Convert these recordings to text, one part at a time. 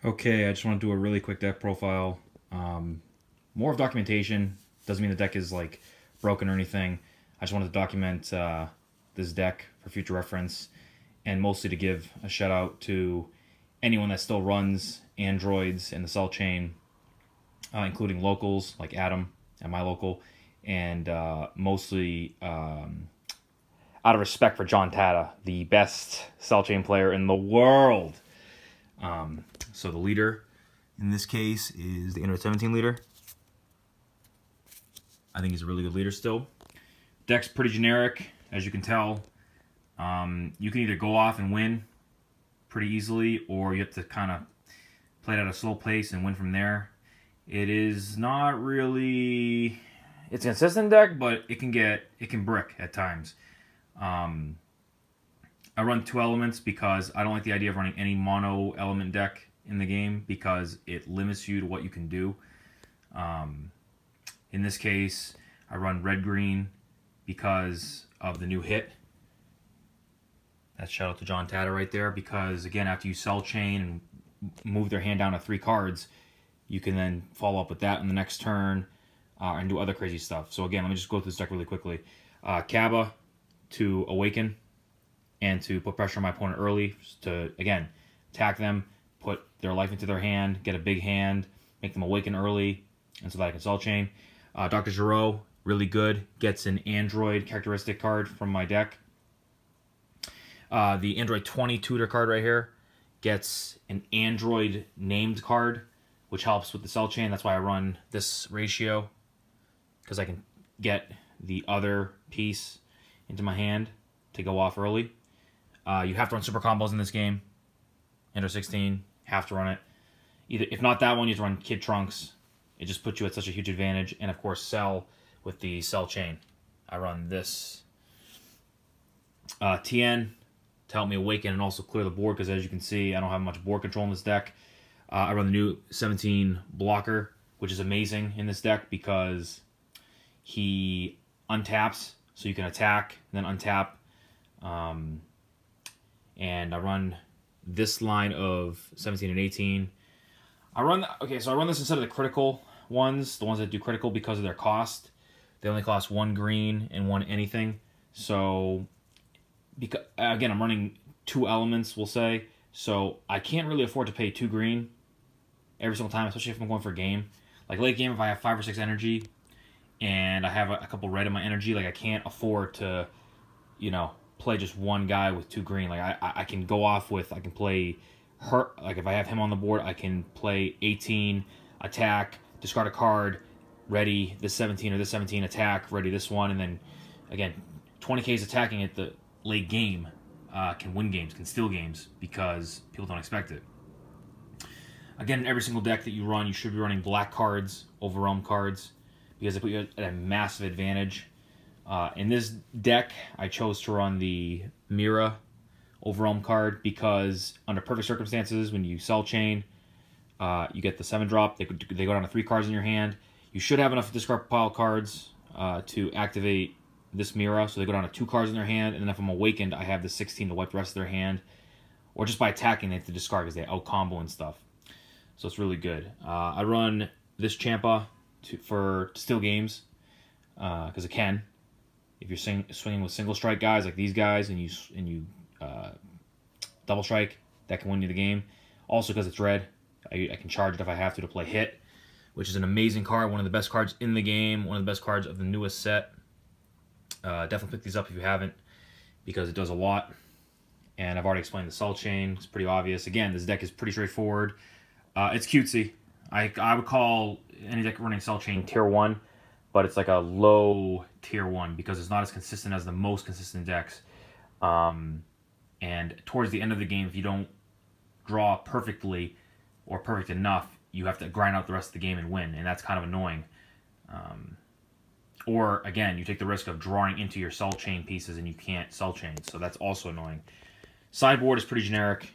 Okay, I just want to do a really quick deck profile. More of documentation. Doesn't mean the deck is like broken or anything. I just wanted to document this deck for future reference, and mostly to give a shout out to anyone that still runs androids in the cell chain, including locals like Adam at my local, and mostly out of respect for John Tatta, the best cell chain player in the world. So the leader in this case is the Android 17 leader. I think he's a really good leader still. Deck's pretty generic, as you can tell. You can either go off and win pretty easily, or you have to kind of play it at a slow pace and win from there. It is not really... It's a consistent deck, but it can brick at times. I run 2 elements because I don't like the idea of running any mono element deck in the game because it limits you to what you can do. In this case, I run red-green because of the new hit. That's shout out to John Tatta right there, because again, after you cell chain and move their hand down to 3 cards, you can then follow up with that in the next turn and do other crazy stuff. So again, let me just go through this deck really quickly. Kaba to awaken and to put pressure on my opponent early to, again, attack them, put their life into their hand, get a big hand, make them awaken early, and so that I can cell chain. Dr. Giro, really good, gets an Android characteristic card from my deck. The Android 20 tutor card right here gets an Android named card, which helps with the cell chain. That's why I run this ratio, because I can get the other piece into my hand to go off early. You have to run super combos in this game. Android 16, have to run it. Either, if not that one, you have to run Kid Trunks. It just puts you at such a huge advantage. And of course, cell with the cell chain. I run this TN to help me awaken and also clear the board, because as you can see, I don't have much board control in this deck. I run the new 17 blocker, which is amazing in this deck because he untaps, so you can attack, then untap. And I run this line of 17 and 18. I run this instead of the critical ones, the ones that do critical, because of their cost. They only cost 1 green and 1 anything. So, because again, I'm running 2 elements, we'll say. So I can't really afford to pay 2 green every single time, especially if I'm going for a game. Like late game, if I have 5 or 6 energy and I have a couple red in my energy, like I can't afford to, play just one guy with 2 green. Like I can go off with, I can play her, like if I have him on the board, I can play 18, attack, discard a card, ready this 17 or this 17, attack, ready this one, and then again, 20K's attacking at the late game can win games, can steal games, because people don't expect it. Again, in every single deck that you run, you should be running black cards over realm cards, because they put you at a massive advantage. In this deck, I chose to run the Mira Overwhelm card because under perfect circumstances, when you cell chain, you get the 7-drop. They go down to 3 cards in your hand. You should have enough discard pile cards to activate this Mira, so they go down to 2 cards in their hand, and then if I'm awakened, I have the 16 to wipe the rest of their hand. Or just by attacking, they have to discard because they out-combo and stuff. So it's really good. I run this Champa for steal games because it can. If you're swinging with single strike guys like these guys, and you double strike, that can win you the game. Also because it's red, I can charge it if I have to play hit, which is an amazing card, one of the best cards in the game, one of the best cards of the newest set. Definitely pick these up if you haven't, because it does a lot. And I've already explained the cell chain. It's pretty obvious. Again, this deck is pretty straightforward. It's cutesy. I would call any deck running cell chain tier 1, but it's like a low tier 1 because it's not as consistent as the most consistent decks. And towards the end of the game, if you don't draw perfectly or perfect enough, you have to grind out the rest of the game and win, and that's kind of annoying. Or, again, you take the risk of drawing into your cell chain pieces and you can't cell chain, so that's also annoying. Sideboard is pretty generic.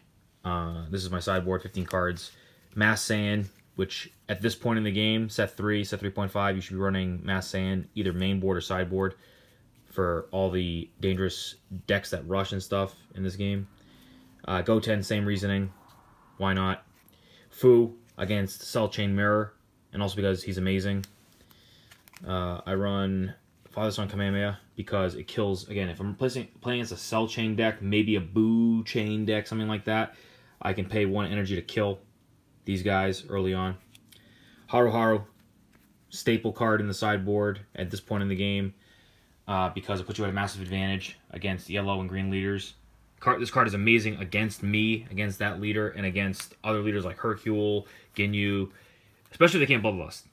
This is my sideboard, 15 cards. Mass Saiyan, which at this point in the game, set 3, set 3.5, you should be running Mass Saiyan, either main board or sideboard, for all the dangerous decks that rush and stuff in this game. Goten, same reasoning. Why not? Fu against Cell Chain Mirror, and also because he's amazing. I run Father Son Kamehameha because it kills, again, if I'm playing against a Cell Chain deck, maybe a Boo Chain deck, something like that, I can pay 1 energy to kill these guys early on. Haru Haru, staple card in the sideboard at this point in the game because it puts you at a massive advantage against yellow and green leaders. This card is amazing against me, against that leader, and against other leaders like Hercule, Ginyu, especially if they can't Bloodlust.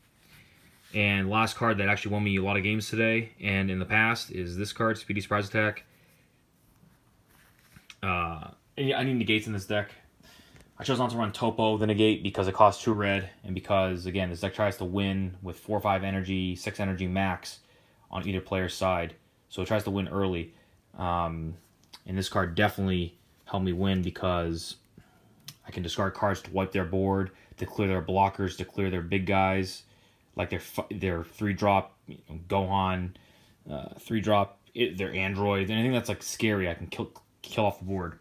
And last card that actually won me a lot of games today and in the past is this card, Speedy Surprise Attack. And I need negates in this deck. I chose not to run Topo the negate because it costs 2 red, and because, again, this deck tries to win with 4 or 5 energy, 6 energy max on either player's side. So it tries to win early. And this card definitely helped me win because I can discard cards to wipe their board, to clear their blockers, to clear their big guys, like their 3-drop Gohan, 3-drop their androids, anything that's like scary, I can kill off the board.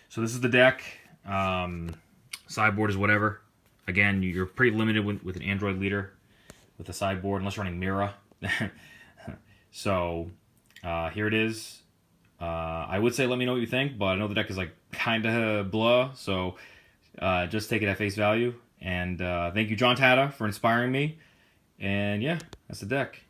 So this is the deck. Sideboard is whatever. Again, you're pretty limited with an android leader with a sideboard unless you're running Mira. So here it is. I would say let me know what you think, but I know the deck is like kind of blah, so just take it at face value. And thank you, John Tatta, for inspiring me. And yeah, that's the deck.